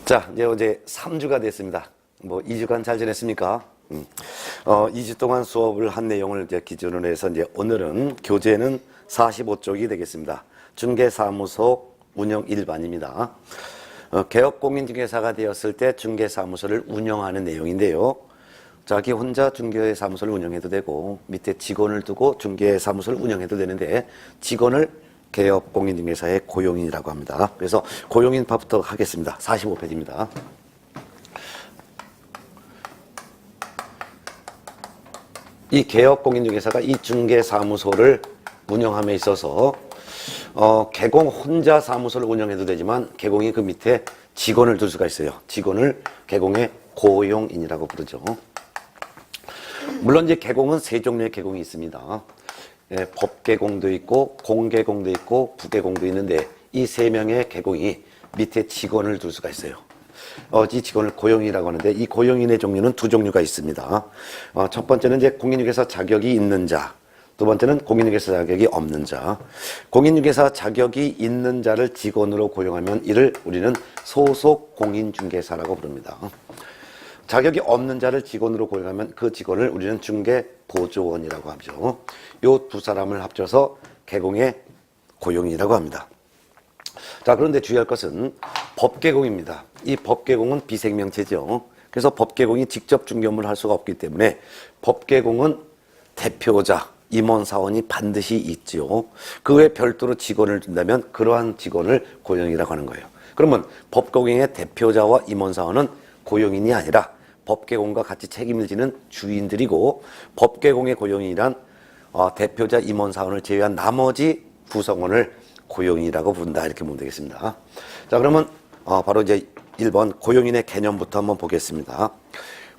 자, 이제 3주가 됐습니다. 2주간 잘 지냈습니까? 2주 동안 수업을 한 내용을 이제 기준으로 해서 이제 오늘은 교재는 45쪽이 되겠습니다. 중개사무소 운영 일반입니다. 개업공인중개사가 되었을 때 중개사무소를 운영하는 내용인데요. 자기 혼자 중개사무소를 운영해도 되고 밑에 직원을 두고 중개사무소를 운영해도 되는데 직원을 개업공인중개사의 고용인이라고 합니다. 그래서 고용인 파부터 하겠습니다. 45페이지입니다. 이 개업공인중개사가 이 중개사무소를 운영함에 있어서 개공 혼자 사무소를 운영해도 되지만 개공이 그 밑에 직원을 둘 수가 있어요. 직원을 개공의 고용인이라고 부르죠. 물론 이제 개공은 세 종류의 개공이 있습니다. 법개공도 있고 공개공도 있고 부개공도 있는데 이 세 명의 개공이 밑에 직원을 둘 수가 있어요. 이 직원을 고용인이라고 하는데 이 고용인의 종류는 두 종류가 있습니다. 첫 번째는 이제 공인중개사 자격이 있는 자, 두 번째는 공인중개사 자격이 없는 자. 공인중개사 자격이 있는 자를 직원으로 고용하면 이를 우리는 소속 공인중개사라고 부릅니다. 자격이 없는 자를 직원으로 고용하면 그 직원을 우리는 중개보조원이라고 하죠. 이 두 사람을 합쳐서 개공의 고용인이라고 합니다. 자, 그런데 주의할 것은 법개공입니다. 이 법개공은 비생명체죠. 그래서 법개공이 직접 중개업무를 할 수가 없기 때문에 법개공은 대표자, 임원사원이 반드시 있죠. 그 외에 별도로 직원을 둔다면 그러한 직원을 고용이라고 하는 거예요. 그러면 법개공의 대표자와 임원사원은 고용인이 아니라 법개공과 같이 책임을 지는 주인들이고 법개공의 고용인이란 대표자, 임원사원을 제외한 나머지 구성원을 고용인이라고 부른다 이렇게 보면 되겠습니다. 자, 그러면 바로 이제 1번 고용인의 개념부터 한번 보겠습니다.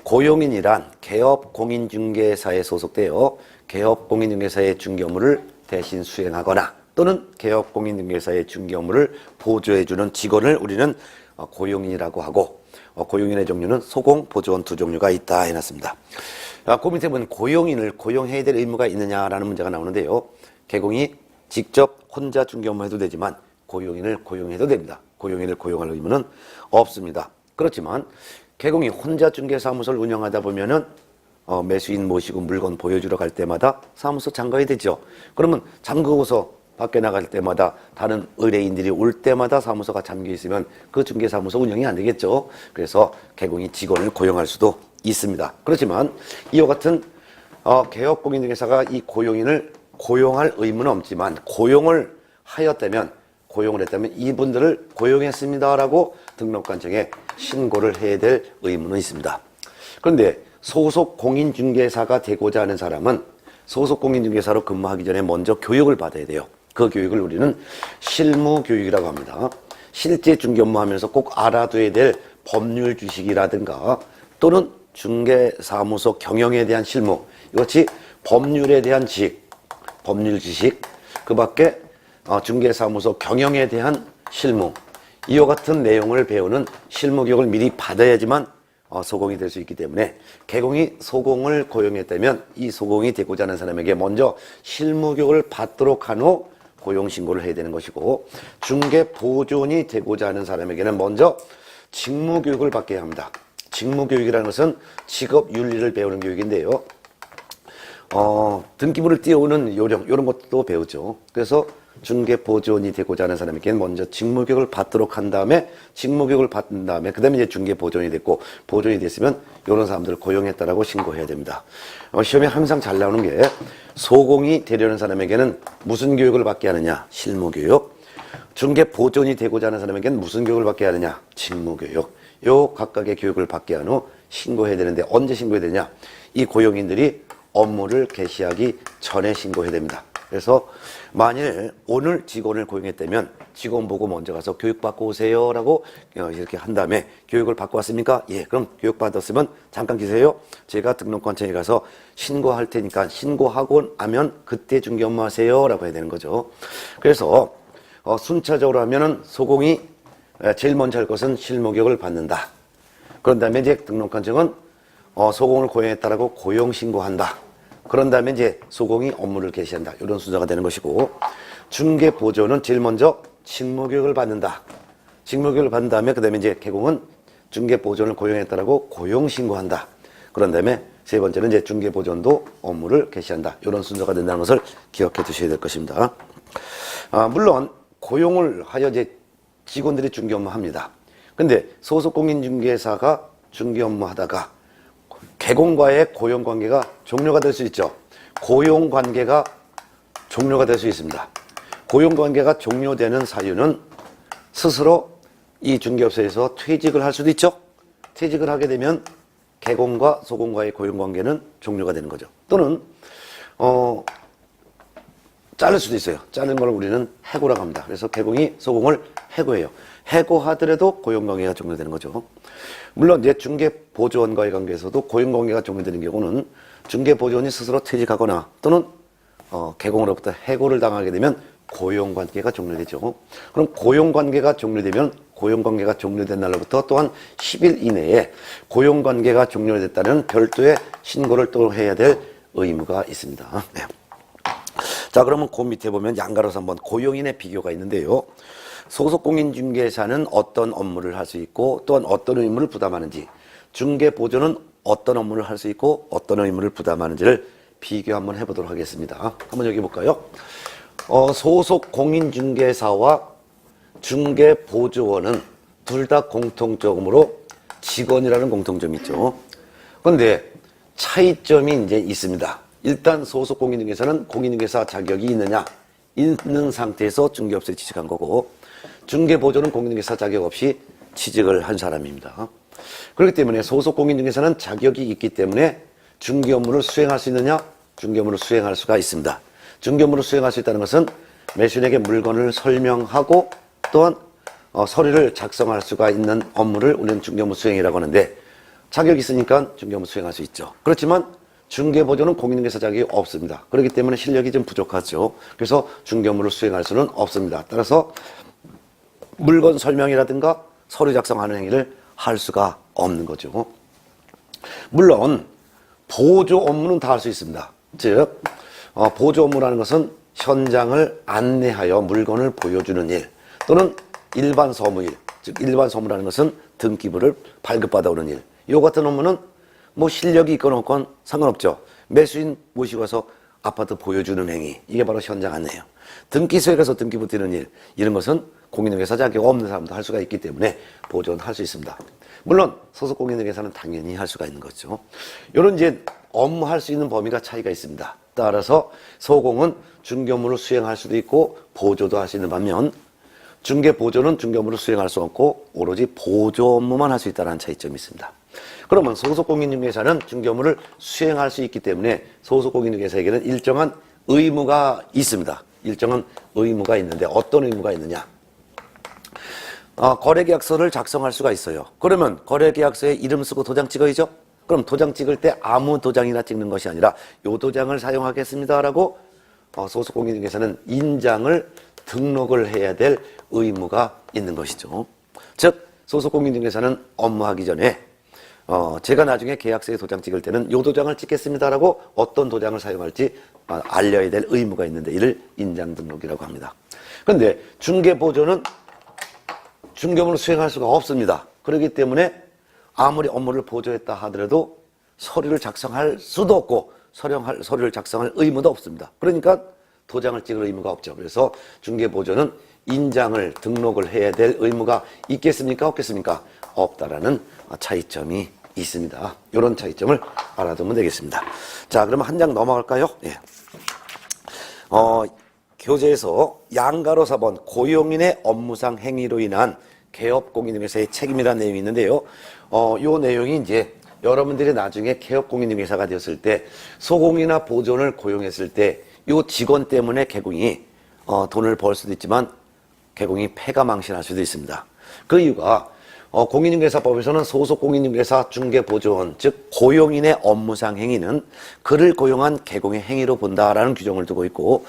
고용인이란 개업공인중개사에 소속되어 개업공인중개사의 중개 업무를 대신 수행하거나 또는 개업공인중개사의 중개 업무를 보조해주는 직원을 우리는 고용인이라고 하고 고용인의 종류는 소공, 보조원 두 종류가 있다 해놨습니다. 그 밑에 보면 고용인을 고용해야 될 의무가 있느냐라는 문제가 나오는데요. 개공이 직접 혼자 중개 업무 해도 되지만 고용인을 고용해도 됩니다. 고용인을 고용할 의무는 없습니다. 그렇지만 개공이 혼자 중개사무소를 운영하다 보면은 매수인 모시고 물건 보여주러 갈 때마다 사무소 잠가야 되죠. 그러면 잠그고서 밖에 나갈 때마다 다른 의뢰인들이 올 때마다 사무소가 잠겨 있으면 그 중개사무소 운영이 안 되겠죠. 그래서 개공이 직원을 고용할 수도 있습니다. 그렇지만 이와 같은 개업공인중개사가 이 고용인을 고용할 의무는 없지만 고용을 했다면 이분들을 고용했습니다라고 등록관청에 신고를 해야 될 의무는 있습니다. 그런데 소속 공인중개사가 되고자 하는 사람은 소속 공인중개사로 근무하기 전에 먼저 교육을 받아야 돼요. 그 교육을 우리는 실무교육이라고 합니다. 실제 중개 업무하면서 꼭 알아둬야 될 법률 지식이라든가 또는 중개사무소 경영에 대한 실무, 이것이 법률에 대한 법률 지식, 그 밖에 중개사무소 경영에 대한 실무, 이와 같은 내용을 배우는 실무교육을 미리 받아야지만 소공이 될 수 있기 때문에 개공이 소공을 고용했다면 이 소공이 되고자 하는 사람에게 먼저 실무교육을 받도록 한 후 고용신고를 해야 되는 것이고 중개보조원이 되고자 하는 사람에게는 먼저 직무교육을 받게 합니다. 직무교육이라는 것은 직업윤리를 배우는 교육인데요. 등기부를 띄우는 요령 이런 것도 배우죠. 그래서 중개보조원이 되고자 하는 사람에게는 먼저 직무교육을 받도록 한 다음에 직무교육을 받은 다음에 그 다음에 이제 중개보조원이 됐고 보조원이 됐으면 이런 사람들을 고용했다라고 신고해야 됩니다. 시험에 항상 잘 나오는 게 소공이 되려는 사람에게는 무슨 교육을 받게 하느냐? 실무교육. 중개보조원이 되고자 하는 사람에게는 무슨 교육을 받게 하느냐? 직무교육. 요 각각의 교육을 받게 한 후 신고해야 되는데 언제 신고해야 되냐? 이 고용인들이 업무를 개시하기 전에 신고해야 됩니다. 그래서 만일 오늘 직원을 고용했다면 직원 보고 먼저 가서 교육받고 오세요 라고 이렇게 한 다음에 교육을 받고 왔습니까? 예, 그럼 교육받았으면 잠깐 기세요. 제가 등록관청에 가서 신고할 테니까 신고하고 나면 그때 중개 업무 하세요 라고 해야 되는 거죠. 그래서 순차적으로 하면은 소공이 제일 먼저 할 것은 실무교육을 받는다. 그런 다음에 이제 등록관청은 소공을 고용했다라고 고용신고한다. 그런 다음에 이제 소공이 업무를 개시한다. 이런 순서가 되는 것이고 중개보조는 제일 먼저 직무교육을 받는다. 직무교육을 받은 다음에 그 다음에 이제 개공은 중개보존을 고용했다라고 고용신고한다. 그런 다음에 세 번째는 이제 중개보존도 업무를 개시한다. 이런 순서가 된다는 것을 기억해 두셔야 될 것입니다. 물론 고용을 하여 이제 직원들이 중개 업무 합니다. 근데 소속 공인중개사가 중개 업무 하다가 개공과의 고용관계가 종료가 될 수 있죠. 고용관계가 종료가 될 수 있습니다. 고용관계가 종료되는 사유는 스스로 이 중개업소에서 퇴직을 할 수도 있죠. 퇴직을 하게 되면 개공과 소공과의 고용관계는 종료가 되는 거죠. 또는 자를 수도 있어요. 자르는 걸 우리는 해고라고 합니다. 그래서 개공이 소공을 해고해요. 해고하더라도 고용관계가 종료되는 거죠. 물론 이제 중개보조원과의 관계에서도 고용관계가 종료되는 경우는 중개보조원이 스스로 퇴직하거나 또는 개공으로부터 해고를 당하게 되면 고용관계가 종료되죠. 그럼 고용관계가 종료되면 고용관계가 종료된 날로부터 또한 10일 이내에 고용관계가 종료됐다는 별도의 신고를 또 해야 될 의무가 있습니다. 네. 자, 그러면 그 밑에 보면 양가로서 한번 고용인의 비교가 있는데요. 소속공인중개사는 어떤 업무를 할 수 있고 또한 어떤 의무를 부담하는지, 중개보조는 어떤 업무를 할 수 있고 어떤 의무를 부담하는지를 비교 한번 해보도록 하겠습니다. 한번 여기 볼까요? 소속공인중개사와 중개보조원은 둘 다 공통적으로 직원이라는 공통점이 있죠. 그런데 차이점이 이제 있습니다. 일단 소속공인중개사는 공인중개사 자격이 있는 상태에서 중개업소에 취직한 거고, 중개보조는 공인중개사 자격 없이 취직을 한 사람입니다. 그렇기 때문에 소속공인중개사는 자격이 있기 때문에 중개 업무를 수행할 수 있느냐? 중개 업무를 수행할 수가 있습니다. 중개 업무를 수행할 수 있다는 것은 매수인에게 물건을 설명하고 또한 서류를 작성할 수가 있는 업무를 우리는 중개 업무 수행이라고 하는데, 자격이 있으니까 중개 업무 수행할 수 있죠. 그렇지만 중개보조는 공인중개사 자격이 없습니다. 그렇기 때문에 실력이 좀 부족하죠. 그래서 중개 업무를 수행할 수는 없습니다. 따라서 물건 설명이라든가 서류 작성하는 행위를 할 수가 없는 거죠. 물론 보조 업무는 다 할 수 있습니다. 즉 보조 업무라는 것은 현장을 안내하여 물건을 보여주는 일, 또는 일반 서무일, 즉 일반 서무라는 것은 등기부를 발급받아 오는 일. 이 같은 업무는 뭐 실력이 있건 없건 상관없죠. 매수인 모시고 와서 아파트 보여주는 행위, 이게 바로 현장 안내예요. 등기소에 가서 등기부 띄는 일, 이런 것은 공인중개사 자격 없는 사람도 할 수가 있기 때문에 보조는 할 수 있습니다. 물론 소속 공인중개사는 당연히 할 수가 있는 거죠. 이런 이제 업무 할 수 있는 범위가 차이가 있습니다. 따라서 소공은 중개 업무를 수행할 수도 있고 보조도 할 수 있는 반면, 중개보조는 중개 업무를 수행할 수 없고 오로지 보조 업무만 할 수 있다는 차이점이 있습니다. 그러면 소속공인중개사는 중개 업무를 수행할 수 있기 때문에 소속공인중개사에게는 일정한 의무가 있습니다. 일정한 의무가 있는데 어떤 의무가 있느냐? 거래계약서를 작성할 수가 있어요. 그러면 거래계약서에 이름 쓰고 도장 찍어야죠? 그럼 도장 찍을 때 아무 도장이나 찍는 것이 아니라 요 도장을 사용하겠습니다라고 소속공인중개사는 인장을 등록을 해야 될 의무가 있는 것이죠. 즉 소속공인중개사는 업무하기 전에 제가 나중에 계약서에 도장 찍을 때는 요 도장을 찍겠습니다라고 어떤 도장을 사용할지 알려야 될 의무가 있는데 이를 인장 등록이라고 합니다. 그런데 중개보조는 중개업무를 수행할 수가 없습니다. 그렇기 때문에 아무리 업무를 보조했다 하더라도 서류를 작성할 수도 없고 서류를 작성할 의무도 없습니다. 그러니까 도장을 찍을 의무가 없죠. 그래서 중개보조는 인장을 등록을 해야 될 의무가 있겠습니까? 없겠습니까? 없다라는 차이점이 있습니다. 이런 차이점을 알아두면 되겠습니다. 자, 그러면 한 장 넘어갈까요? 예. 교재에서 양가로 4번 고용인의 업무상 행위로 인한 개업공인중개사의 책임이라는 내용이 있는데요. 요 내용이 이제 여러분들이 나중에 개업공인중개사가 되었을 때 소공이나 보조원을 고용했을 때 요 직원 때문에 개공이 돈을 벌 수도 있지만 개공이 패가망신할 수도 있습니다. 그 이유가 공인중개사법에서는 소속공인중개사 중개보조원, 즉 고용인의 업무상 행위는 그를 고용한 개공의 행위로 본다라는 규정을 두고 있고,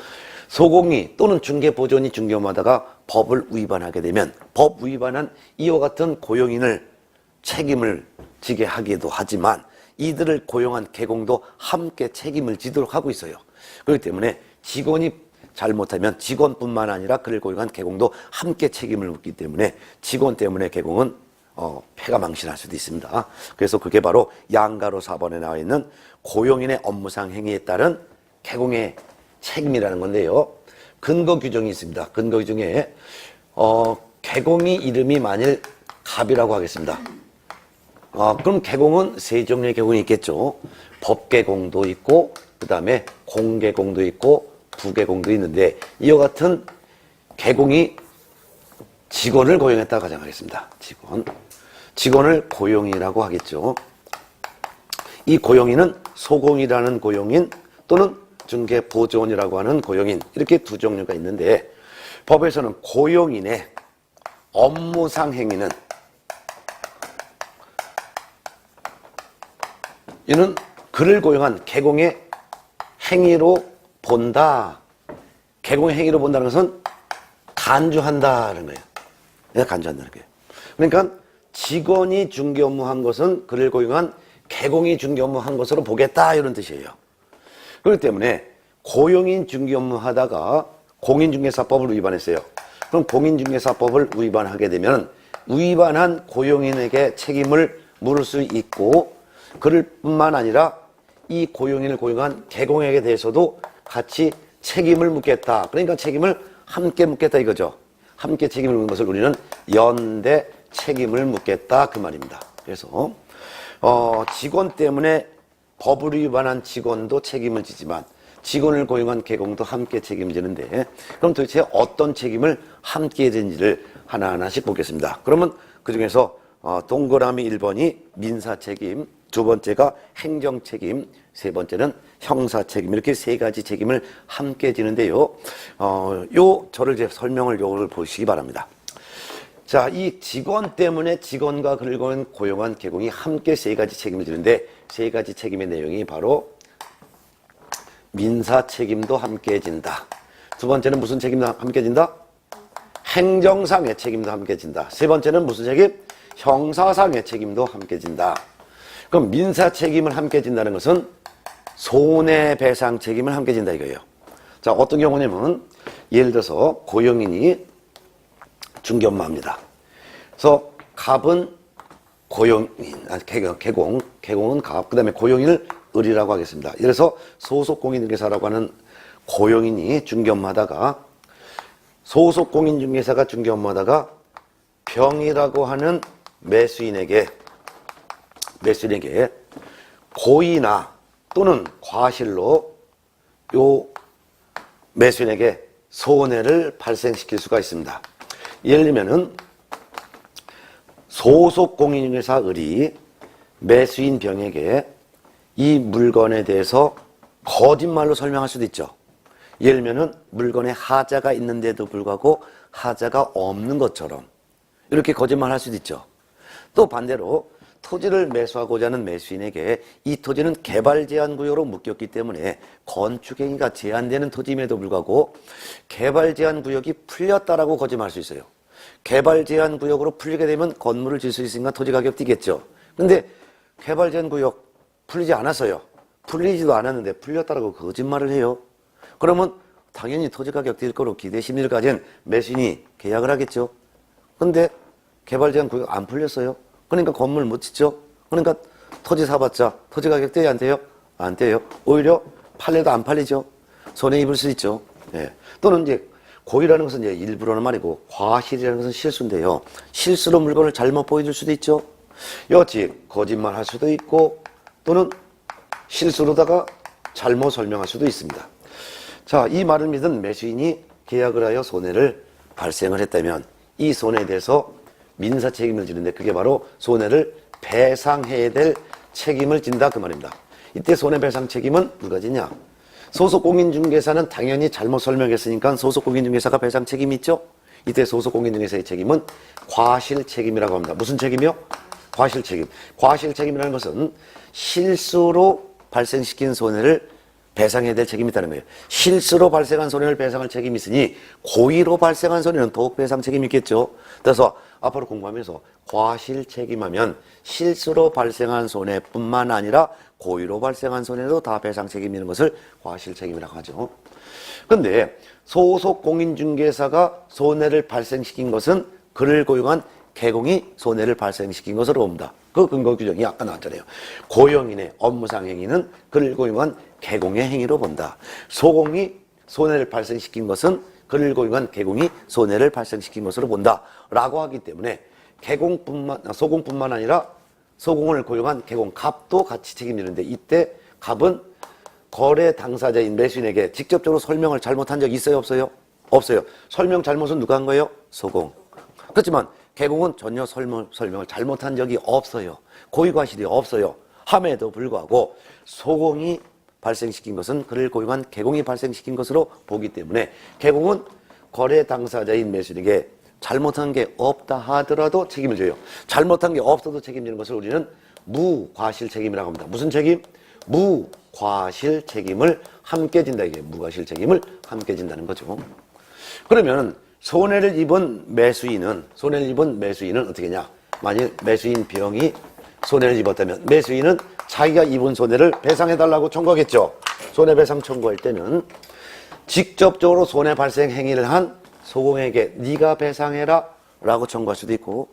소공이 또는 중개보조원이 중개업무하다가 법을 위반하게 되면 법 위반한 이와 같은 고용인을 책임을 지게 하기도 하지만 이들을 고용한 개공도 함께 책임을 지도록 하고 있어요. 그렇기 때문에 직원이 잘못하면 직원뿐만 아니라 그를 고용한 개공도 함께 책임을 묻기 때문에 직원 때문에 개공은 해가 망신할 수도 있습니다. 그래서 그게 바로 양가로 4번에 나와 있는 고용인의 업무상 행위에 따른 개공의 책임이라는 건데요. 근거 규정이 있습니다. 근거 규정에 개공이 이름이 만일 갑이라고 하겠습니다. 그럼 개공은 세 종류의 개공이 있겠죠. 법개공도 있고 그 다음에 공개공도 있고 부개공도 있는데 이와 같은 개공이 직원을 고용했다고 가정하겠습니다. 직원을 고용이라고 하겠죠. 이 고용인은 소공이라는 고용인 또는 중개보조원이라고 하는 고용인 이렇게 두 종류가 있는데 법에서는 고용인의 업무상 행위는 이는 그를 고용한 개공의 행위로 본다. 개공의 행위로 본다는 것은 간주한다는 거예요. 내가 간주한다는 거예요. 그러니까 직원이 중개 업무한 것은 그를 고용한 개공이 중개 업무한 것으로 보겠다 이런 뜻이에요. 그렇기 때문에 고용인 중개 업무하다가 공인중개사법을 위반했어요. 그럼 공인중개사법을 위반하게 되면 위반한 고용인에게 책임을 물을 수 있고 그를 뿐만 아니라 이 고용인을 고용한 개공에게 대해서도 같이 책임을 묻겠다. 그러니까 책임을 함께 묻겠다 이거죠. 함께 책임을 묻는 것을 우리는 연대 책임을 묻겠다 그 말입니다. 그래서 직원 때문에 법을 위반한 직원도 책임을 지지만 직원을 고용한 개공도 함께 책임지는데 그럼 도대체 어떤 책임을 함께 지는지를 하나하나씩 보겠습니다. 그러면 그중에서 동그라미 1번이 민사책임, 두 번째가 행정책임, 세 번째는 형사책임 이렇게 세 가지 책임을 함께 지는데요. 저를 이제 설명을 요걸 보시기 바랍니다. 자, 이 직원 때문에 직원과 그를 고용한 개공이 함께 세 가지 책임을 지는데 세 가지 책임의 내용이 바로 민사 책임도 함께 진다. 두 번째는 무슨 책임도 함께 진다? 행정상의 책임도 함께 진다. 세 번째는 무슨 책임? 형사상의 책임도 함께 진다. 그럼 민사 책임을 함께 진다는 것은 손해배상 책임을 함께 진다 이거예요. 자, 어떤 경우냐면 예를 들어서 고용인이 중개업무합니다. 그래서 갑은 고용인, 개공은 갑, 그 다음에 고용인을 을이라고 하겠습니다. 그래서 소속공인중개사라고 하는 고용인이 중개업무하다가 소속공인중개사가 중개업무하다가 병이라고 하는 매수인에게 고의나 또는 과실로 요 매수인에게 손해를 발생시킬 수가 있습니다. 예를 들면은 소속공인중개사 을이 매수인 병에게 이 물건에 대해서 거짓말로 설명할 수도 있죠. 예를 들면은 물건에 하자가 있는데도 불구하고 하자가 없는 것처럼 이렇게 거짓말할 수도 있죠. 또 반대로 토지를 매수하고자 하는 매수인에게 이 토지는 개발 제한 구역으로 묶였기 때문에 건축 행위가 제한되는 토지임에도 불구하고 개발 제한 구역이 풀렸다라고 거짓말할 수 있어요. 개발 제한 구역으로 풀리게 되면 건물을 질 수 있으니까 토지 가격 뛰겠죠. 근데 개발 제한 구역 풀리지 않았어요. 풀리지도 않았는데 풀렸다라고 거짓말을 해요. 그러면 당연히 토지 가격 뛸 거로 기대 심리를 가진 매수인이 계약을 하겠죠. 근데 개발 제한 구역 안 풀렸어요. 그러니까 건물 못 짓죠. 그러니까 토지 사봤자 토지 가격 떼야 안 돼요? 안 떼요. 오히려 팔려도 안 팔리죠. 손해 입을 수 있죠. 예. 또는 이제 고의라는 것은 이제 일부러는 말이고 과실이라는 것은 실수인데요. 실수로 물건을 잘못 보여줄 수도 있죠. 여치 거짓말 할 수도 있고 또는 실수로다가 잘못 설명할 수도 있습니다. 자, 이 말을 믿은 매수인이 계약을 하여 손해를 발생을 했다면 이 손해에 대해서 민사 책임을 지는데 그게 바로 손해를 배상해야 될 책임을 진다 그 말입니다. 이때 손해배상 책임은 누가 지냐? 소속공인중개사는 당연히 잘못 설명했으니까 소속공인중개사가 배상 책임이 있죠. 이때 소속공인중개사의 책임은 과실책임이라고 합니다. 무슨 책임이요? 과실책임. 과실책임이라는 것은 실수로 발생시킨 손해를 배상해야 될 책임이 있다는 거예요. 실수로 발생한 손해를 배상할 책임이 있으니 고의로 발생한 손해는 더욱 배상 책임이 있겠죠. 그래서 앞으로 공부하면서 과실책임하면 실수로 발생한 손해뿐만 아니라 고의로 발생한 손해도 다 배상 책임이 있는 것을 과실책임이라고 하죠. 그런데 소속공인중개사가 손해를 발생시킨 것은 그를 고용한 개공이 손해를 발생시킨 것으로 봅니다. 그 근거 규정이 아까 나왔잖아요. 고용인의 업무상 행위는 그를 고용한 개공의 행위로 본다. 소공이 손해를 발생시킨 것은 그를 고용한 개공이 손해를 발생시킨 것으로 본다. 라고 하기 때문에 소공뿐만 아니라 소공을 고용한 개공, 갑도 같이 책임지는데 이때 갑은 거래 당사자인 매수인에게 직접적으로 설명을 잘못한 적이 있어요? 없어요? 없어요. 설명 잘못은 누가 한 거예요? 소공. 그렇지만 개공은 전혀 설명을 잘못한 적이 없어요. 고의과실이 없어요. 함에도 불구하고 소공이 발생시킨 것은 그를 고용한 개공이 발생시킨 것으로 보기 때문에 개공은 거래 당사자인 매수인에게 잘못한 게 없다 하더라도 책임을 져요. 잘못한 게 없어도 책임지는 것을 우리는 무과실 책임이라고 합니다. 무슨 책임? 무과실 책임을 함께 진다. 이게 무과실 책임을 함께 진다는 거죠. 그러면 손해를 입은 매수인은 어떻게 하냐? 만일 매수인 B형이 손해를 입었다면 매수인은 자기가 입은 손해를 배상해달라고 청구하겠죠. 손해배상 청구할 때는 직접적으로 손해 발생 행위를 한 소공에게 네가 배상해라 라고 청구할 수도 있고,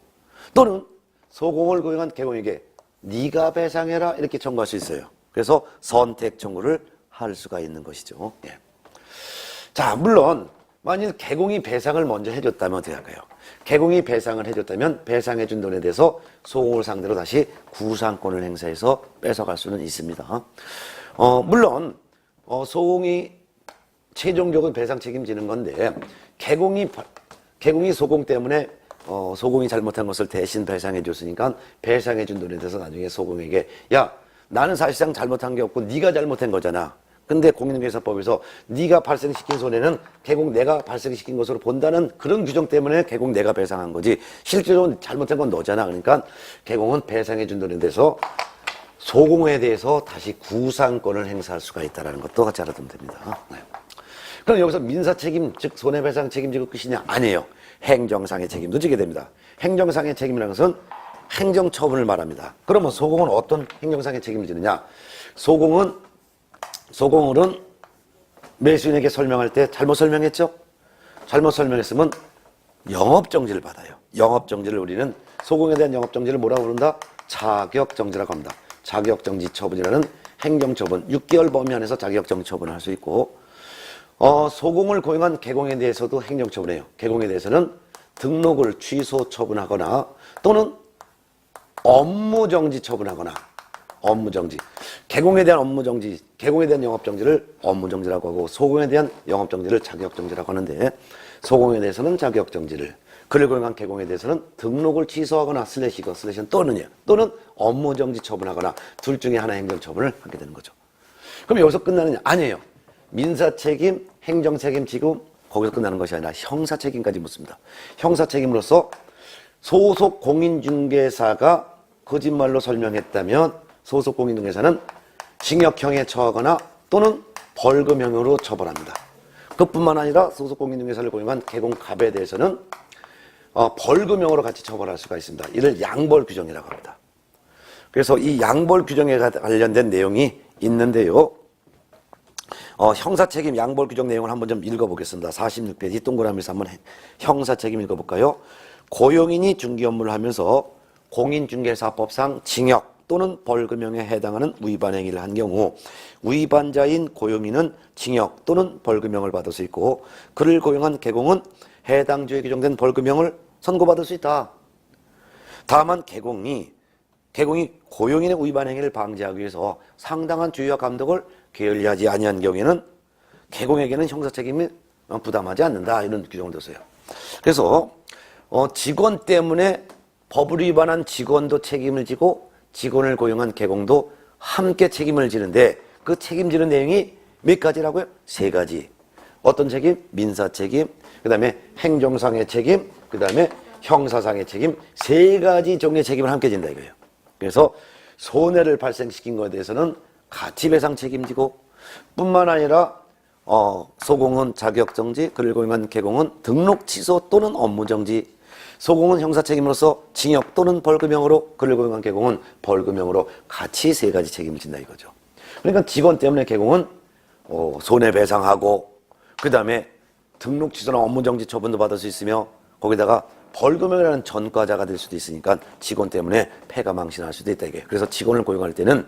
또는 소공을 고용한 개공에게 네가 배상해라 이렇게 청구할 수 있어요. 그래서 선택 청구를 할 수가 있는 것이죠. 예. 자, 물론 만일 개공이 배상을 먼저 해줬다면 어떻게 할까요? 개공이 배상을 해줬다면 배상해준 돈에 대해서 소공을 상대로 다시 구상권을 행사해서 뺏어갈 수는 있습니다. 물론 소공이 최종적으로 배상 책임지는 건데 개공이 소공 때문에 소공이 잘못한 것을 대신 배상해 줬으니까 배상해 준 돈에 대해서 나중에 소공에게 야, 나는 사실상 잘못한 게 없고 네가 잘못한 거잖아. 근데 공인중개사법에서 네가 발생시킨 손해는 개공 내가 발생시킨 것으로 본다는 그런 규정 때문에 개공 내가 배상한 거지 실제로 잘못한 건 너잖아. 그러니까 개공은 배상해 준 돈에 대해서 소공에 대해서 다시 구상권을 행사할 수가 있다는 것도 같이 알아두면 됩니다. 네. 그럼 여기서 민사책임, 즉 손해배상 책임지고 끝이냐? 아니에요. 행정상의 책임도 지게 됩니다. 행정상의 책임이라는 것은 행정처분을 말합니다. 그러면 소공은 어떤 행정상의 책임을 지느냐? 소공은 매수인에게 설명할 때 잘못 설명했죠? 잘못 설명했으면 영업정지를 받아요. 영업정지를 우리는 소공에 대한 영업정지를 뭐라고 부른다? 자격정지라고 합니다. 자격정지 처분이라는 행정처분, 6개월 범위 안에서 자격정지 처분을 할 수 있고, 소공을 고용한 개공에 대해서도 행정처분해요. 개공에 대해서는 등록을 취소 처분하거나 또는 업무정지 처분하거나 업무정지. 개공에 대한 업무정지, 개공에 대한 영업정지를 업무정지라고 하고 소공에 대한 영업정지를 자격정지라고 하는데 소공에 대해서는 자격정지를, 그를 고용한 개공에 대해서는 등록을 취소하거나 슬래시는 또는 업무정지 처분하거나 둘 중에 하나 행정처분을 하게 되는 거죠. 그럼 여기서 끝나느냐? 아니에요. 민사책임, 행정책임 지금 거기서 끝나는 것이 아니라 형사책임까지 묻습니다. 형사책임으로서 소속 공인중개사가 거짓말로 설명했다면 소속 공인중개사는 징역형에 처하거나 또는 벌금형으로 처벌합니다. 그뿐만 아니라 소속 공인중개사를 고용한 개공갑에 대해서는 벌금형으로 같이 처벌할 수가 있습니다. 이를 양벌 규정이라고 합니다. 그래서 이 양벌 규정에 관련된 내용이 있는데요. 형사책임 양벌 규정 내용을 한번 좀 읽어보겠습니다. 46페이지 동그라미에서 한번 형사책임 읽어볼까요? 고용인이 중개 업무를 하면서 공인중개사법상 징역 또는 벌금형에 해당하는 위반 행위를 한 경우 위반자인 고용인은 징역 또는 벌금형을 받을 수 있고 그를 고용한 개공은 해당 주에 규정된 벌금형을 선고받을 수 있다. 다만 개공이 고용인의 위반 행위를 방지하기 위해서 상당한 주의와 감독을 게을리하지 아니한 경우에는 개공에게는 형사책임을 부담하지 않는다. 이런 규정을 뒀어요. 그래서 직원 때문에 법을 위반한 직원도 책임을 지고 직원을 고용한 개공도 함께 책임을 지는데 그 책임지는 내용이 몇 가지라고요? 3가지. 어떤 책임? 민사책임, 그 다음에 행정상의 책임, 그 다음에 형사상의 책임, 3가지 종류의 책임을 함께 진다 이거예요. 그래서 손해를 발생시킨 것에 대해서는 가치배상 책임지고 뿐만 아니라 소공은 자격정지, 그를 고용한 개공은 등록 취소 또는 업무정지, 소공은 형사책임으로서 징역 또는 벌금형으로, 그를 고용한 개공은 벌금형으로 같이 3가지 책임을 진다 이거죠. 그러니까 직원 때문에 개공은 손해배상하고 그 다음에 등록 취소나 업무정지 처분도 받을 수 있으며 거기다가 벌금형이라는 전과자가 될 수도 있으니까 직원 때문에 폐가 망신할 수도 있다 이게. 그래서 직원을 고용할 때는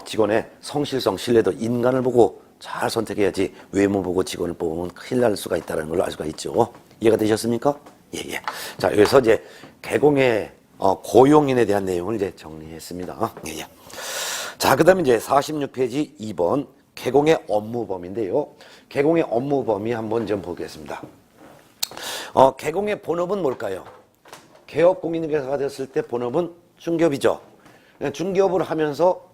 직원의 성실성, 신뢰도, 인간을 보고 잘 선택해야지 외모 보고 직원을 뽑으면 큰일 날 수가 있다는 걸 알 수가 있죠. 이해가 되셨습니까? 예. 자, 여기서 이제 개공의 고용인에 대한 내용을 이제 정리했습니다. 예. 자, 그 다음에 이제 46페이지 2번 개공의 업무 범위인데요. 개공의 업무 범위 한번 좀 보겠습니다. 개공의 본업은 뭘까요? 개업 공인중개사가 됐을 때 본업은 중개업이죠. 중개업을 하면서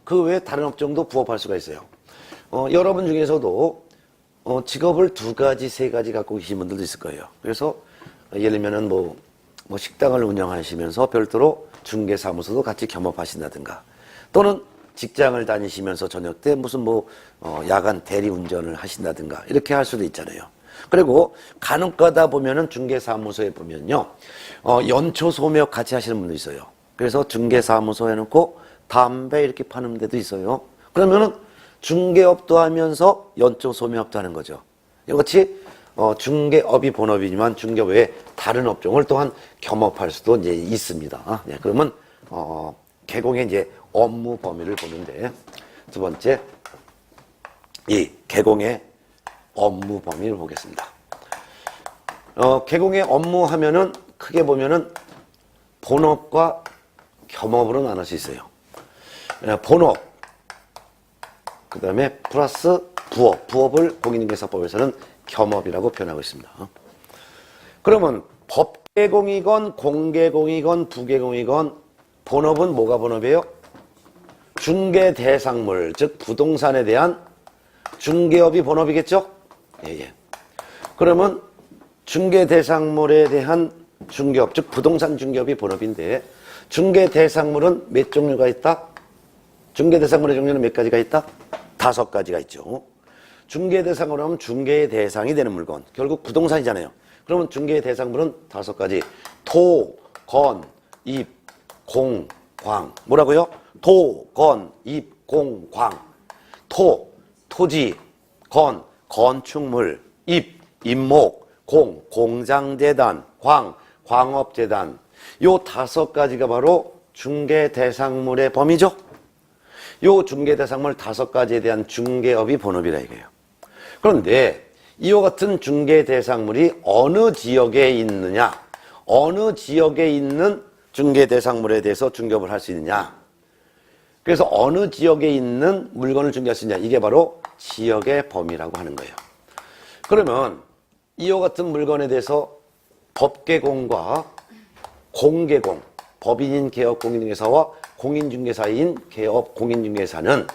그 외에 다른 업종도 부업할 수가 있어요. 여러분 중에서도 직업을 2가지, 3가지 갖고 계신 분들도 있을 거예요. 그래서 예를 들면은 뭐 식당을 운영하시면서 별도로 중개사무소도 같이 겸업하신다든가, 또는 직장을 다니시면서 저녁 때 무슨 야간 대리 운전을 하신다든가 이렇게 할 수도 있잖아요. 그리고 간혹 가다 보면은 중개사무소에 보면요, 연초 소매업 같이 하시는 분도 있어요. 그래서 중개사무소 해놓고 담배 이렇게 파는 데도 있어요. 그러면은 중개업도 하면서 연초 소매업도 하는 거죠. 이같이 중개업이 본업이지만 중개업 외에 다른 업종을 또한 겸업할 수도 이제 있습니다. 네, 그러면 개공의 이제 업무 범위를 보는데, 두 번째 이 개공의 업무 범위를 보겠습니다. 개공의 업무 하면은 크게 보면은 본업과 겸업으로 나눌 수 있어요. 본업, 그 다음에 플러스 부업. 부업을 공인중개사법에서는 겸업이라고 표현하고 있습니다. 그러면 법개공이건 공개공이건 부개공이건 본업은 뭐가 본업이에요? 중개대상물, 즉 부동산에 대한 중개업이 본업이겠죠? 예. 그러면 중개대상물에 대한 중개업, 즉 부동산 중개업이 본업인데, 중개대상물은 몇 종류가 있다? 중개대상물의 종류는 몇 가지가 있다? 5가지가 있죠. 중개대상으로 하면 중개의 대상이 되는 물건, 결국 부동산이잖아요. 그러면 중개의 대상물은 5가지. 토, 건, 입, 공, 광. 뭐라고요? 토, 건, 입, 공, 광. 토, 토지. 건, 건축물. 입, 임목. 공, 공장재단. 광, 광업재단. 요 5가지가 바로 중개대상물의 범위죠. 요 중개대상물 5가지에 대한 중개업이 본업이라 이거예요. 그런데 이와 같은 중개대상물이 어느 지역에 있느냐, 어느 지역에 있는 중개대상물에 대해서 중개업을 할 수 있느냐, 그래서 어느 지역에 있는 물건을 중개할 수 있느냐, 이게 바로 지역의 범위라고 하는 거예요. 그러면 이와 같은 물건에 대해서 법개공과 공개공, 법인인 개업공인중개사와 공인중개사인 개업 공인중개사는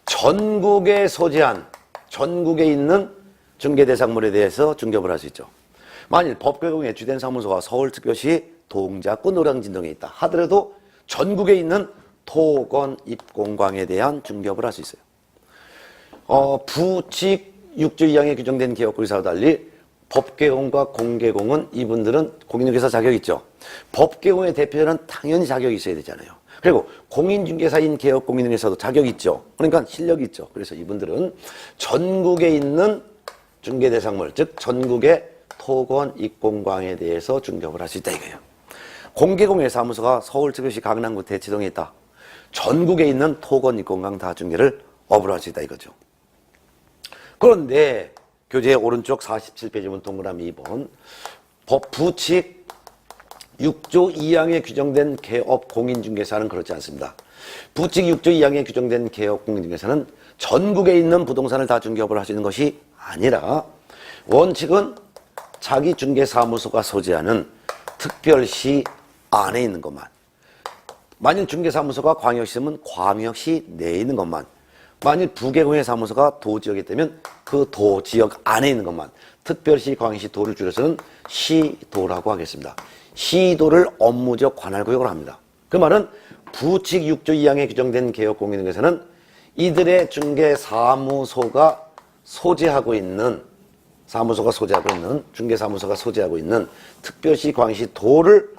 전국에 소재한, 전국에 있는 중개대상물에 대해서 중개업을 할 수 있죠. 만일 법개공에 주된 사무소가 서울특별시 동작구 노량진 등에 있다 하더라도 전국에 있는 토건 입공광에 대한 중개업을 할 수 있어요. 부칙 6조 2항에 규정된 개업공인사와 달리 법개공과 공개공은 이분들은 공인중개사 자격이 있죠. 법개공의 대표는 당연히 자격이 있어야 되잖아요. 그리고 공인중개사인 개업공인중개사도 자격이 있죠. 그러니까 실력이 있죠. 그래서 이분들은 전국에 있는 중개대상물, 즉 전국의 토건 입공광에 대해서 중개업을 할 수 있다 이거예요. 공개공의 사무소가 서울특별시 강남구 대치동에 있다. 전국에 있는 토건 입공광 다 중개를 업으로 할 수 있다 이거죠. 그런데 교재 오른쪽 47페이지 동그라미 2번 법부칙 6조 2항에 규정된 개업 공인중개사는 그렇지 않습니다. 부칙 6조 2항에 규정된 개업 공인중개사는 전국에 있는 부동산을 다 중개업을 할 수 있는 것이 아니라 원칙은 자기 중개사무소가 소재하는 특별시 안에 있는 것만, 만일 중개사무소가 광역시면 광역시 내에 있는 것만, 만일 부개공의 사무소가 도지역이 되면 그 도지역 안에 있는 것만, 특별시, 광역시, 도를 줄여서는 시도라고 하겠습니다. 시도를 업무적 관할구역으로 합니다. 그 말은 부칙 6조 2항에 규정된 개업공인중개사는 이들의 중개사무소가 소재하고 있는, 사무소가 소재하고 있는, 중개사무소가 소재하고 있는 특별시, 광역시, 도를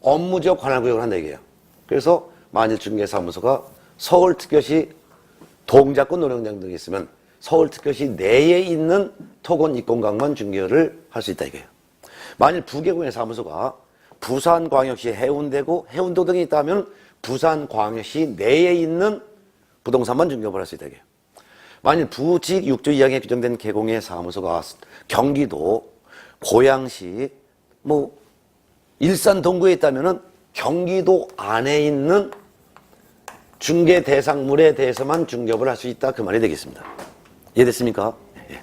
업무적 관할구역으로 한다 이게요. 그래서 만일 중개사무소가 서울특별시 동작구 노량장 등에 있으면 서울특별시 내에 있는 토건 입공광만 중개를 할 수 있다 이거예요. 만일 부계공의 사무소가 부산광역시 해운대구, 해운도 등에 있다면 부산광역시 내에 있는 부동산만 중개업을 할 수 있다. 이게요. 만일 부직 6조 2항에 규정된 계공의 사무소가 경기도, 고양시, 일산 동구에 있다면은 경기도 안에 있는 중개 대상물에 대해서만 중개업을 할 수 있다. 그 말이 되겠습니다. 이해됐습니까? 예.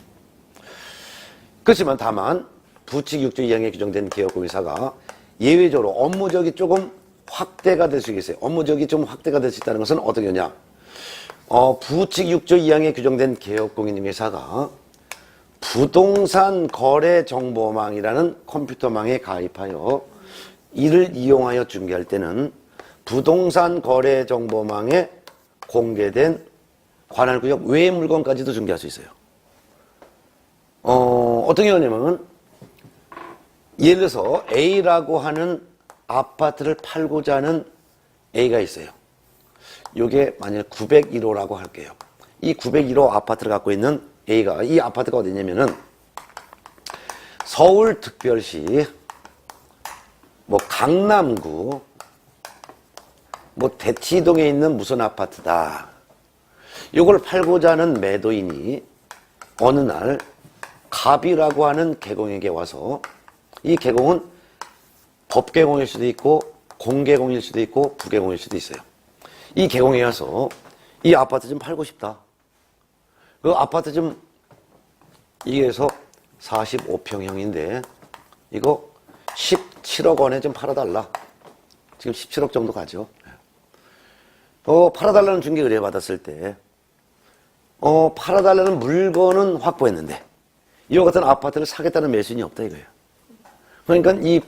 그렇지만 다만 부칙 6조 2항에 규정된 개업공개사가 예외적으로 업무적이 조금 확대가 될 수 있어요. 업무적이 좀 확대가 될 수 있다는 것은 어떻게 하냐? 부칙 6조 2항에 규정된 개업공인중개사가 부동산 거래 정보망이라는 컴퓨터망에 가입하여 이를 이용하여 중개할 때는 부동산 거래 정보망에 공개된 관할구역 외의 물건까지도 중개할 수 있어요. 어떤 경우냐면 예를 들어서 A라고 하는 아파트를 팔고자 하는 A가 있어요. 이게 만약 901호라고 할게요. 이 901호 아파트를 갖고 있는 A가, 이 아파트가 어디냐면은 서울특별시 강남구 대치동에 있는 무슨 아파트다. 이걸 팔고자 하는 매도인이 어느 날 갑이라고 하는 계공에게 와서, 이 계공은 법계공일 수도 있고 공계공일 수도 있고 부계공일 수도 있어요. 이 계공에 와서 이 아파트 좀 팔고 싶다. 그 아파트 좀, 이게서 45평형인데 이거 17억 원에 좀 팔아달라. 지금 17억 정도 가죠. 팔아달라는 중개 의뢰 받았을 때 팔아달라는 물건은 확보했는데 이와 같은 아파트를 사겠다는 매수인이 없다 이거예요. 그러니까 이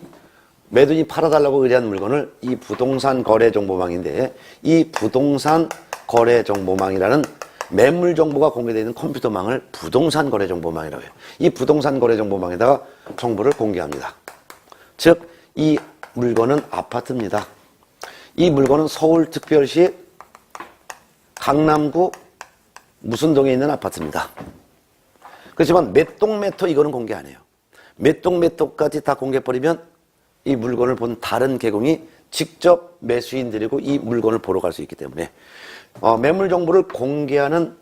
매도인이 팔아달라고 의뢰한 물건을 이 부동산 거래 정보망인데, 이 부동산 거래 정보망이라는 매물 정보가 공개되어 있는 컴퓨터망을 부동산 거래 정보망이라고 해요. 이 부동산 거래 정보망에다가 정보를 공개합니다. 즉, 이 물건은 아파트입니다. 이 물건은 서울특별시 강남구 무슨 동에 있는 아파트입니다. 그렇지만 몇 동 몇 호 이거는 공개 안 해요. 몇 동 몇 호까지 다 공개해버리면 이 물건을 본 다른 계공이 직접 매수인 들이고 이 물건을 보러 갈 수 있기 때문에 매물 정보를 공개하는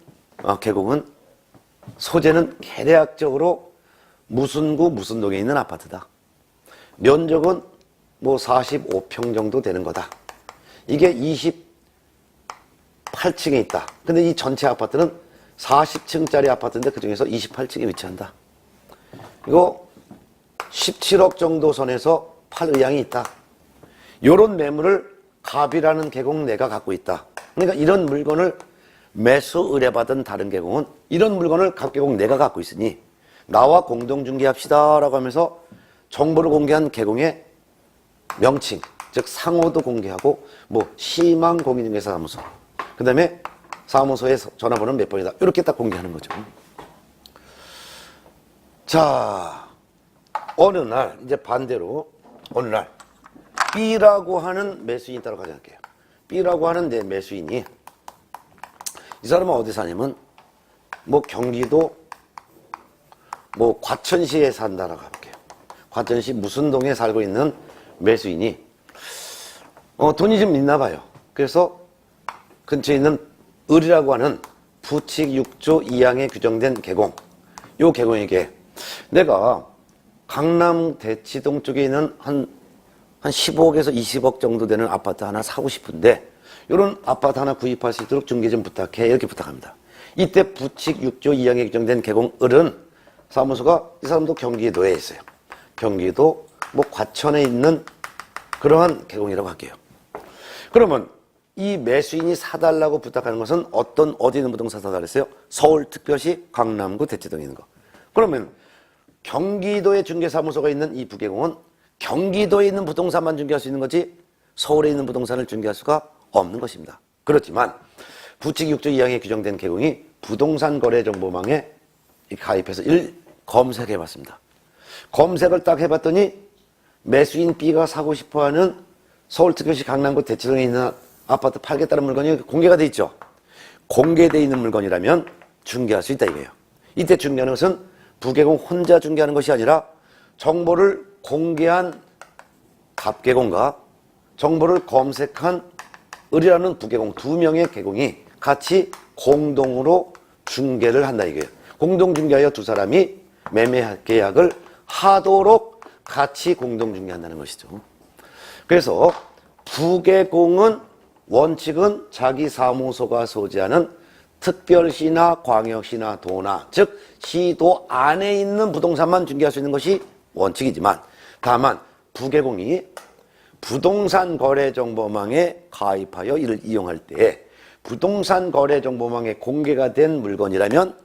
계공은 소재는 개략적으로 무슨 구 무슨 동에 있는 아파트다. 면적은 45평 정도 되는 거다. 이게 28층에 있다. 근데 이 전체 아파트는 40층짜리 아파트인데 그 중에서 28층에 위치한다. 이거 17억 정도 선에서 팔 의향이 있다. 요런 매물을 갑이라는 계공 내가 갖고 있다. 그러니까 이런 물건을 매수 의뢰받은 다른 계공은 이런 물건을 갑계공 내가 갖고 있으니 나와 공동중개합시다 라고 하면서 정보를 공개한 계공의 명칭, 즉 상호도 공개하고 시망 공인중개사 사무소, 그 다음에 사무소의 전화번호는 몇 번이다, 이렇게 딱 공개하는 거죠. 자, 어느 날 이제 반대로 어느 날 B라고 하는 매수인이 있다고 가정할게요. B라고 하는 내 매수인이, 이 사람은 어디 사냐면 경기도 과천시에 산다라고 할게요. 과천시 무슨 동에 살고 있는 매수인이 돈이 좀 있나 봐요. 그래서 근처에 있는 을이라고 하는 부칙 6조 2항에 규정된 계공, 요 계공에게 내가 강남 대치동 쪽에 있는 한 15억에서 20억 정도 되는 아파트 하나 사고 싶은데 이런 아파트 하나 구입할 수 있도록 중개 좀 부탁해, 이렇게 부탁합니다. 이때 부칙 6조 2항에 규정된 계공 을은 사무소가, 이 사람도 경기도에 있어요. 경기도 과천에 있는 그러한 계공이라고 할게요. 그러면 이 매수인이 사달라고 부탁하는 것은 어디 있는 부동산 사달라 했어요? 서울특별시 강남구 대치동에 있는 거. 그러면 경기도에 중개사무소가 있는 이 부계공은 경기도에 있는 부동산만 중개할 수 있는 거지 서울에 있는 부동산을 중개할 수가 없는 것입니다. 그렇지만 부칙 6조 2항에 규정된 계공이 부동산 거래 정보망에 가입해서 검색해봤습니다. 검색을 딱 해봤더니 매수인 B가 사고 싶어하는 서울특별시 강남구 대치동에 있는 아파트 팔겠다는 물건이 공개가 돼 있죠. 공개되어 있는 물건이라면 중개할 수 있다 이거예요. 이때 중개하는 것은 부계공 혼자 중개하는 것이 아니라 정보를 공개한 갑개공과 정보를 검색한 을이라는 부개공, 두 명의 개공이 같이 공동으로 중개를 한다 이거예요. 공동 중개하여 두 사람이 매매 계약을 하도록 같이 공동 중개한다는 것이죠. 그래서 부개공은 원칙은 자기 사무소가 소지하는 특별시나 광역시나 도나, 즉 시도 안에 있는 부동산만 중개할 수 있는 것이 원칙이지만, 다만 부개공이 부동산 거래 정보망에 가입하여 이를 이용할 때 부동산 거래 정보망에 공개가 된 물건이라면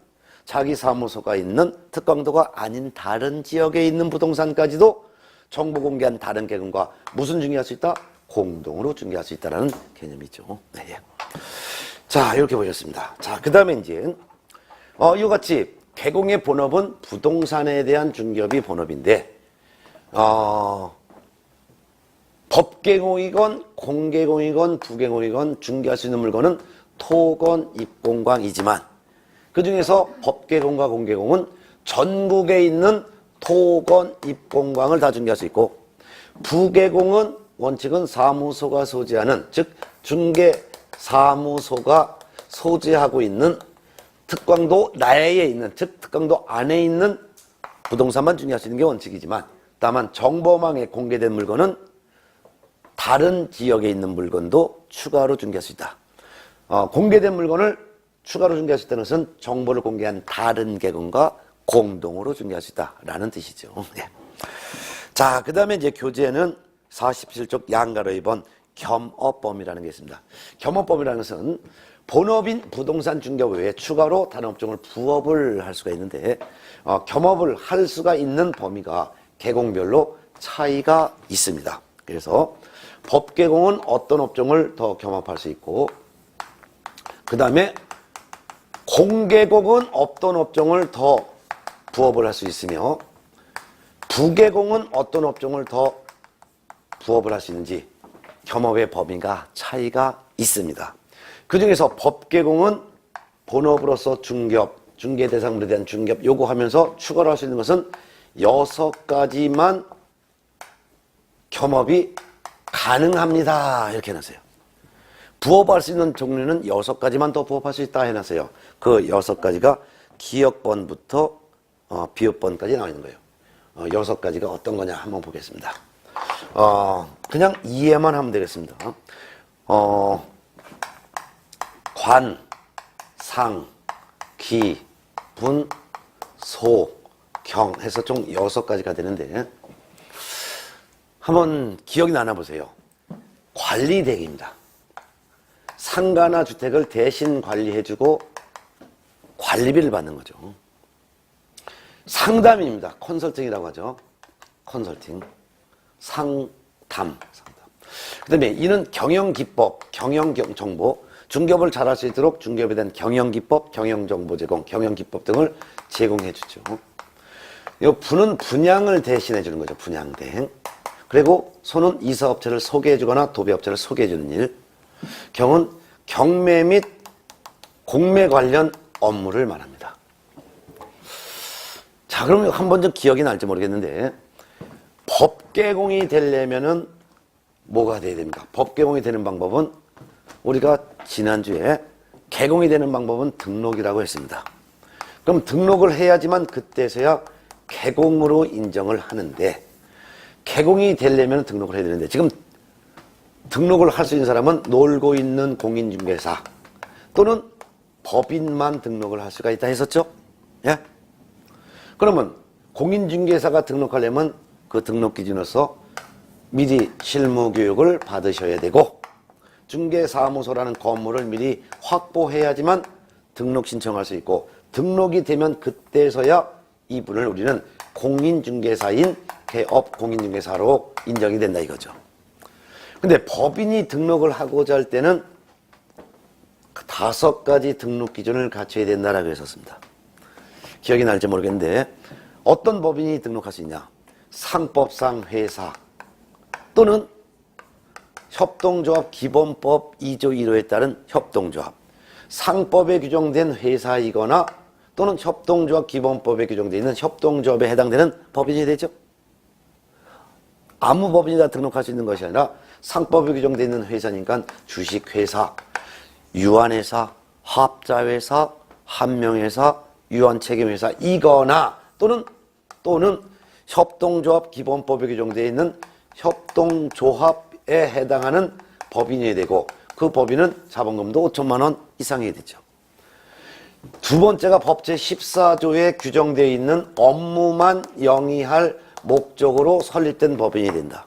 자기 사무소가 있는 특강도가 아닌 다른 지역에 있는 부동산까지도 정보 공개한 다른 계층과 무슨 중개할 수 있다? 공동으로 중개할 수 있다는 개념이죠. 네. 자, 이렇게 보셨습니다. 자, 그 다음에 이제 이와 같이 개공의 본업은 부동산에 대한 중개업이 본업인데 법개공이건 공개공이건 부개공이건 중개할 수 있는 물건은 토건, 입공광이지만 그 중에서 법개공과 공개공은 전국에 있는 토건, 입공광을 다 중개할 수 있고, 부개공은 원칙은 사무소가 소지하는, 즉 중개사무소가 소지하고 있는 특광도 내에 있는, 즉 특광도 안에 있는 부동산만 중개할 수 있는 게 원칙이지만, 다만 정보망에 공개된 물건은 다른 지역에 있는 물건도 추가로 중개할 수 있다. 공개된 물건을 추가로 중개할 수 있다는 것은 정보를 공개한 다른 계층과 공동으로 중개할 수 있다라는 뜻이죠. 네. 자, 그 다음에 이제 교재는 47쪽 양가로 2번 겸업범이라는 게 있습니다. 겸업범이라는 것은 본업인 부동산 중개업 외에 추가로 다른 업종을 부업을 할 수가 있는데, 겸업을 할 수가 있는 범위가 계공별로 차이가 있습니다. 그래서 법계공은 어떤 업종을 더 겸업할 수 있고, 그 다음에 공개공은 어떤 업종을 더 부업을 할 수 있으며, 부개공은 어떤 업종을 더 부업을 할 수 있는지 겸업의 범위가 차이가 있습니다. 그 중에서 법개공은 본업으로서 중개업, 중개 대상물에 대한 중개업 요구하면서 추가로 할 수 있는 것은 6가지만 겸업이 가능합니다. 이렇게 해놨어요. 부업할 수 있는 종류는 6가지만 더 부업할 수 있다 해놨어요. 그 6가지가 기역번부터 비읍번까지 나와 있는 거예요. 6가지가 어떤 거냐 한번 보겠습니다. 그냥 이해만 하면 되겠습니다. 관, 상, 기, 분, 소, 경 해서 총 6가지가 되는데, 한번 기억이 나나 보세요. 관리대행입니다. 상가나 주택을 대신 관리해주고 관리비를 받는 거죠. 상담입니다. 컨설팅이라고 하죠. 컨설팅. 상담. 그 다음에 이는 경영기법, 경영정보, 중개업을 잘할 수 있도록 중개업에 대한 경영기법, 경영정보 제공, 경영기법 등을 제공해 주죠. 이 부는 분양을 대신해 주는 거죠. 분양대행. 그리고 소는 이사업체를 소개해 주거나 도배업체를 소개해 주는 일. 경은 경매 및 공매 관련 업무를 말합니다. 자, 그러면 한 번 좀 기억이 날지 모르겠는데, 법개공이 되려면은 뭐가 돼야 됩니까? 법개공이 되는 방법은 우리가 지난주에 개공이 되는 방법은 등록이라고 했습니다. 그럼 등록을 해야지만 그때서야 개공으로 인정을 하는데, 개공이 되려면 등록을 해야 되는데, 지금 등록을 할 수 있는 사람은 놀고 있는 공인중개사 또는 법인만 등록을 할 수가 있다 했었죠? 예? 그러면 공인중개사가 등록하려면 그 등록 기준으로서 미리 실무교육을 받으셔야 되고, 중개사무소라는 건물을 미리 확보해야지만 등록 신청할 수 있고, 등록이 되면 그때서야 이분을 우리는 공인중개사인 개업 공인중개사로 인정이 된다 이거죠. 근데 법인이 등록을 하고자 할 때는 5가지 등록 기준을 갖춰야 된다라고 했었습니다. 기억이 날지 모르겠는데, 어떤 법인이 등록할 수 있냐? 상법상 회사 또는 협동조합 기본법 2조 1호에 따른 협동조합, 상법에 규정된 회사이거나 또는 협동조합 기본법에 규정되어 있는 협동조합에 해당되는 법인이 되죠. 아무 법인이 다 등록할 수 있는 것이 아니라 상법에 규정되어 있는 회사니까 주식회사, 유한회사, 합자회사, 한명회사, 유한책임회사 이거나 또는 협동조합 기본법에 규정되어 있는 협동조합에 해당하는 법인이 되고 그 법인은 자본금도 5천만 원 이상이 되죠. 두 번째가 법 제14조에 규정되어 있는 업무만 영위할 목적으로 설립된 법인이 된다.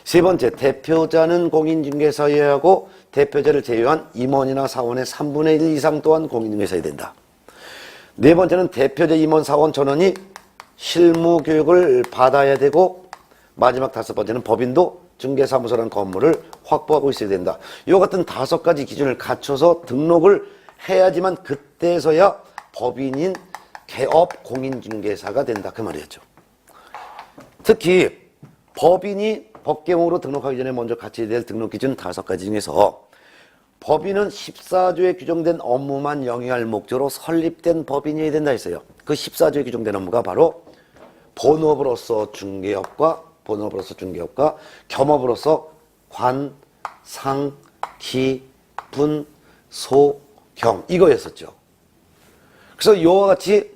세 번째, 대표자는 공인중개사여야 하고 대표자를 제외한 임원이나 사원의 3분의 1 이상 또한 공인중개사여야 된다. 네 번째는 대표자, 임원, 사원 전원이 실무 교육을 받아야 되고 마지막 다섯 번째는 법인도 중개사무소라는 건물을 확보하고 있어야 된다. 이와 같은 5가지 기준을 갖춰서 등록을 해야지만 그때서야 법인인 개업 공인중개사가 된다. 그 말이었죠. 특히 법인이 법개공으로 등록하기 전에 먼저 갖춰야 될 등록 기준 5가지 중에서 법인은 14조에 규정된 업무만 영위할 목적으로 설립된 법인이어야 된다 했어요. 그 14조에 규정된 업무가 바로 본업으로서 중개업과 겸업으로서 관, 상, 기, 분, 소, 경 이거였었죠. 그래서 이와 같이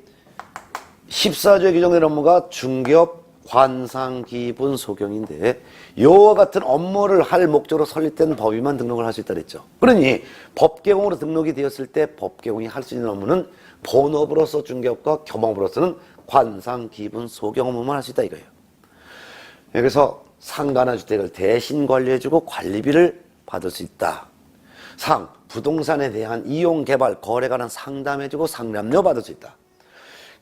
14조에 규정된 업무가 중개업, 관상, 기분, 소경인데 이와 같은 업무를 할 목적으로 설립된 법인만 등록을 할 수 있다 그랬죠. 그러니 법개공으로 등록이 되었을 때 법개공이 할 수 있는 업무는 본업으로서 중개업과 겸업으로서는 관상, 기분, 소경 업무만 할 수 있다 이거예요. 그래서 상가나 주택을 대신 관리해주고 관리비를 받을 수 있다. 상, 부동산에 대한 이용, 개발, 거래에 관한 상담해주고 상담료 받을 수 있다.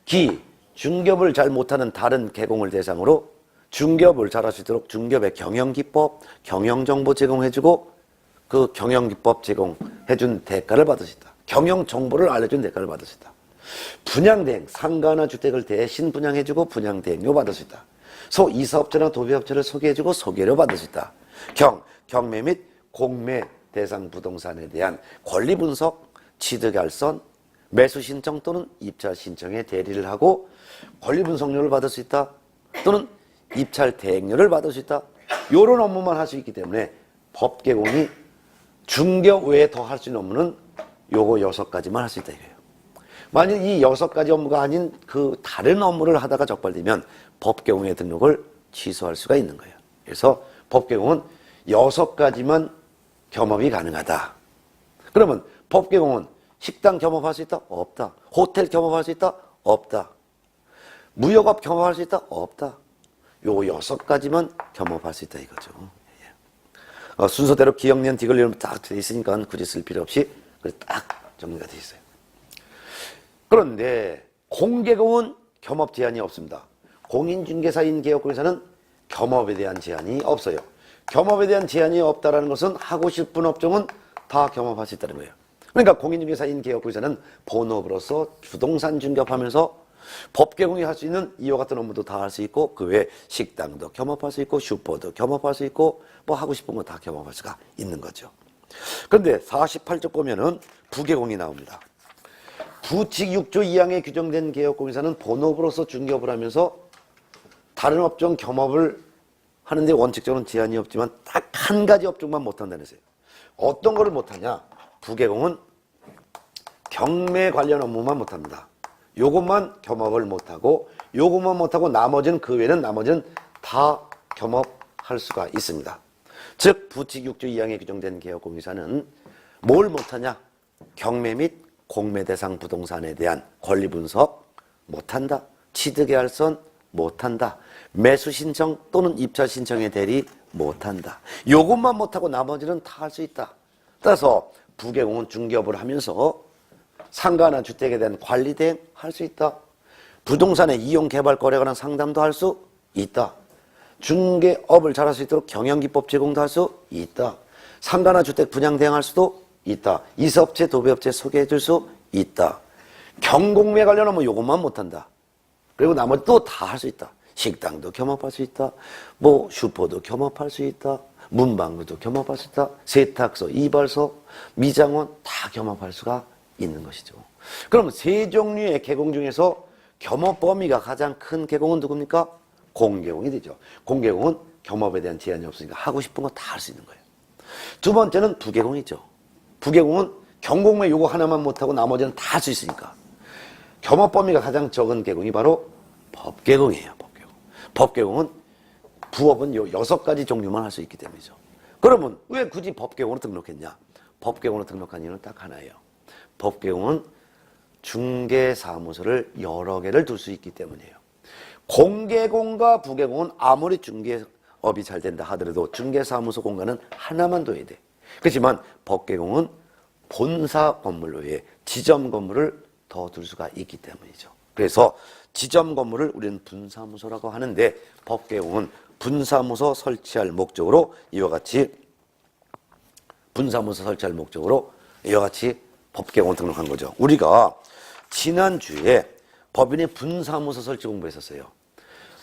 기, 중개업을 잘 못하는 다른 개공을 대상으로 중개업을 잘할 수 있도록 중개업의 경영기법, 경영정보 제공해주고 그 경영기법 제공해준 대가를 받을 수 있다. 경영정보를 알려준 대가를 받을 수 있다. 분양대행, 상가나 주택을 대신 분양해주고 분양대행료 받을 수 있다. 소, 이사업체나 도배업체를 소개해주고 소개료 받을 수 있다. 경매 및 공매 대상 부동산에 대한 권리 분석, 취득 알선, 매수 신청 또는 입찰 신청에 대리를 하고 권리 분석료를 받을 수 있다. 또는 입찰 대행료를 받을 수 있다. 이런 업무만 할 수 있기 때문에 법개공이 중개업 외에 더 할 수 있는 업무는 요거 6가지만 할 수 있다 이거예요. 만약 이 6가지 업무가 아닌 그 다른 업무를 하다가 적발되면 법개공의 등록을 취소할 수가 있는 거예요. 그래서 법개공은 6가지만 겸업이 가능하다. 그러면 법개공은 식당 겸업할 수 있다? 없다. 호텔 겸업할 수 있다? 없다. 무역업 겸업할 수 있다? 없다. 요 6가지만 겸업할 수 있다 이거죠. 순서대로 기억년, 디귿 이름 딱 돼 있으니까 굳이 쓸 필요 없이 딱 정리가 돼 있어요. 그런데 공개공은 겸업 제한이 없습니다. 공인중개사인 개업공사는 겸업에 대한 제한이 없어요. 겸업에 대한 제한이 없다는 것은 하고 싶은 업종은 다 겸업할 수 있다는 거예요. 그러니까 공인중개사인 개업공사는 본업으로서 부동산 중개업하면서 법개공이 할 수 있는 이와 같은 업무도 다 할 수 있고 그 외에 식당도 겸업할 수 있고 슈퍼도 겸업할 수 있고 뭐 하고 싶은 거 다 겸업할 수가 있는 거죠. 그런데 48조 보면은 부개공이 나옵니다. 부칙 6조 2항에 규정된 개업공사는 본업으로서 중개업을 하면서 다른 업종 겸업을 하는데 원칙적으로는 제한이 없지만 딱 한 가지 업종만 못한다는 거예요. 어떤 거를 못하냐? 부개공은 경매 관련 업무만 못합니다. 요것만 겸업을 못하고 요것만 못하고 나머지는 그 외에는 나머지는 다 겸업할 수가 있습니다. 즉 부칙 6조 2항에 규정된 개업공사는 뭘 못하냐? 경매 및 공매 대상 부동산에 대한 권리 분석 못한다. 취득의 알선 못한다. 매수 신청 또는 입찰 신청에 대리 못한다. 요것만 못하고 나머지는 다 할 수 있다. 따라서 부개공은 중개업을 하면서 상가나 주택에 대한 관리 대행 할 수 있다. 부동산의 이용 개발 거래에 관한 상담도 할 수 있다. 중개업을 잘할 수 있도록 경영기법 제공도 할 수 있다. 상가나 주택 분양 대행할 수도 있다. 이사업체, 도배업체 소개해 줄 수 있다. 경공매 관련 업무 요것만 못한다. 그리고 나머지 또 다 할 수 있다. 식당도 겸업할 수 있다. 뭐 슈퍼도 겸업할 수 있다. 문방구도 겸업할 수 있다. 세탁소, 이발소, 미장원 다 겸업할 수가 있는 것이죠. 그럼 세 종류의 개공 중에서 겸업 범위가 가장 큰 개공은 누굽니까? 공개공이 되죠. 공개공은 겸업에 대한 제한이 없으니까 하고 싶은 거 다 할 수 있는 거예요. 두 번째는 부계공이죠. 부계공은 경공매 요거 하나만 못하고 나머지는 다 할 수 있으니까. 겸업 범위가 가장 적은 계공이 바로 법계공이에요. 법계공. 법계공은 부업은 요 6가지 종류만 할 수 있기 때문이죠. 그러면 왜 굳이 법계공으로 등록했냐? 법계공으로 등록한 이유는 딱 하나예요. 법계공은 중개사무소를 여러 개를 둘 수 있기 때문이에요. 공계공과 부계공은 아무리 중개업이 잘 된다 하더라도 중개사무소 공간은 하나만 둬야 돼. 그렇지만 법계공은 본사 건물 외에 지점 건물을 더 둘 수가 있기 때문이죠. 그래서 지점 건물을 우리는 분사무소라고 하는데 법계공은 분사무소 설치할 목적으로 이와 같이 법계공을 등록한 거죠. 우리가 지난주에 법인의 분사무소 설치 공부했었어요.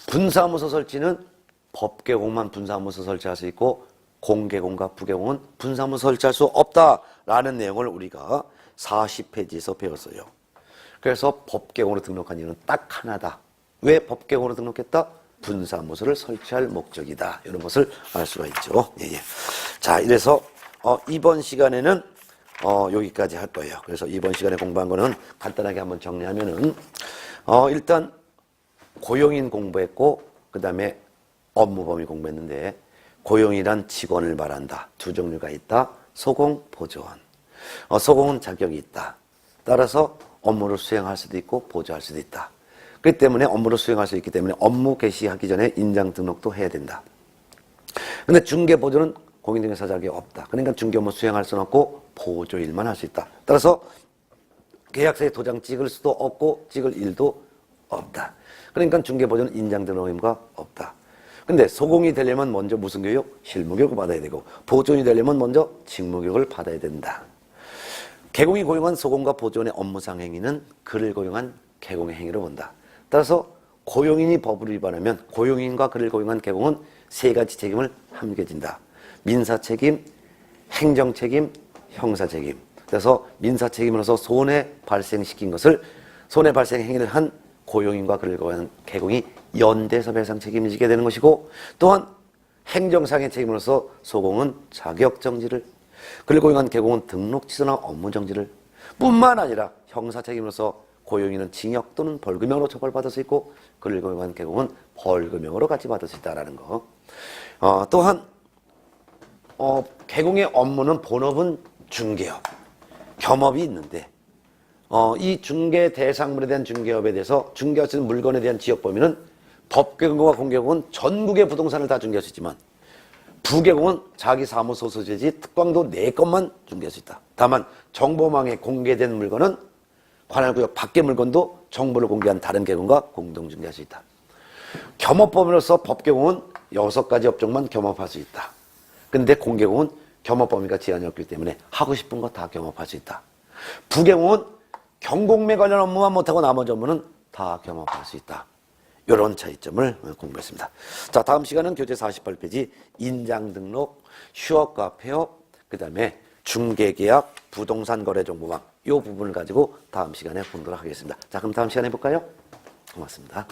분사무소 설치는 법계공만 분사무소 설치할 수 있고 공계공과 부계공은 분사무소 설치할 수 없다라는 내용을 우리가 40페이지에서 배웠어요. 그래서 법계공으로 등록한 이유는 딱 하나다. 왜 법계공으로 등록했다? 분사무소를 설치할 목적이다. 이런 것을 알 수가 있죠. 예. 자, 이래서 이번 시간에는 여기까지 할 거예요. 그래서 이번 시간에 공부한 거는 간단하게 한번 정리하면은 일단 고용인 공부했고 그 다음에 업무범위 공부했는데 고용이란 직원을 말한다. 두 종류가 있다. 소공, 보조원. 소공은 자격이 있다. 따라서 업무를 수행할 수도 있고 보조할 수도 있다. 그렇기 때문에 업무를 수행할 수 있기 때문에 업무 개시하기 전에 인장 등록도 해야 된다. 근데 중개 보조는 공인중개사 자격이 없다. 그러니까 중개 업무 수행할 수는 없고 보조 일만 할 수 있다. 따라서 계약서에 도장 찍을 수도 없고 찍을 일도 없다. 그러니까 중개 보조는 인장 등록 의무가 없다. 근데 소공이 되려면 먼저 무슨 교육? 실무 교육을 받아야 되고 보조원이 되려면 먼저 직무 교육을 받아야 된다. 계공이 고용한 소공과 보조원의 업무상 행위는 그를 고용한 계공의 행위로 본다. 따라서 고용인이 법을 위반하면 고용인과 그를 고용한 계공은 3가지 책임을 함께 진다. 민사책임, 행정책임, 형사책임. 그래서 민사책임으로서 손해 발생시킨 것을 손해 발생 행위를 한 고용인과 그를 고용한 계공이 연대에서 배상 책임을 지게 되는 것이고 또한 행정상의 책임으로서 소공은 자격정지를 그를 고용한 계공은 등록 취소나 업무 정지를 뿐만 아니라 형사 책임으로서 고용인은 징역 또는 벌금형으로 처벌받을 수 있고 그를 고용한 계공은 벌금형으로 같이 받을 수 있다는 거. 또한 계공의 업무는 본업은 중개업, 겸업이 있는데 이 중개 대상물에 대한 중개업에 대해서 중개할 수 있는 물건에 대한 지역 범위는 법계공과 공계공은 전국의 부동산을 다 중개할 수 있지만 부계공은 자기 사무소 소재지 특광도 4건만 중개할 수 있다. 다만 정보망에 공개된 물건은 관할구역 밖의 물건도 정보를 공개한 다른 계공과 공동 중개할 수 있다. 겸업범위로서 법계공은 6가지 업종만 겸업할 수 있다. 근데 공계공은 겸업 범위가 제한이 없기 때문에 하고 싶은 거 다 겸업할 수 있다. 부계공은 경공매 관련 업무만 못하고 나머지 업무는 다 겸업할 수 있다. 이런 차이점을 공부했습니다. 자, 다음 시간은 교재 48페이지 인장등록, 휴업과 폐업, 그 다음에 중개계약, 부동산거래정보망 이 부분을 가지고 다음 시간에 보도록 하겠습니다. 자, 그럼 다음 시간에 볼까요? 고맙습니다.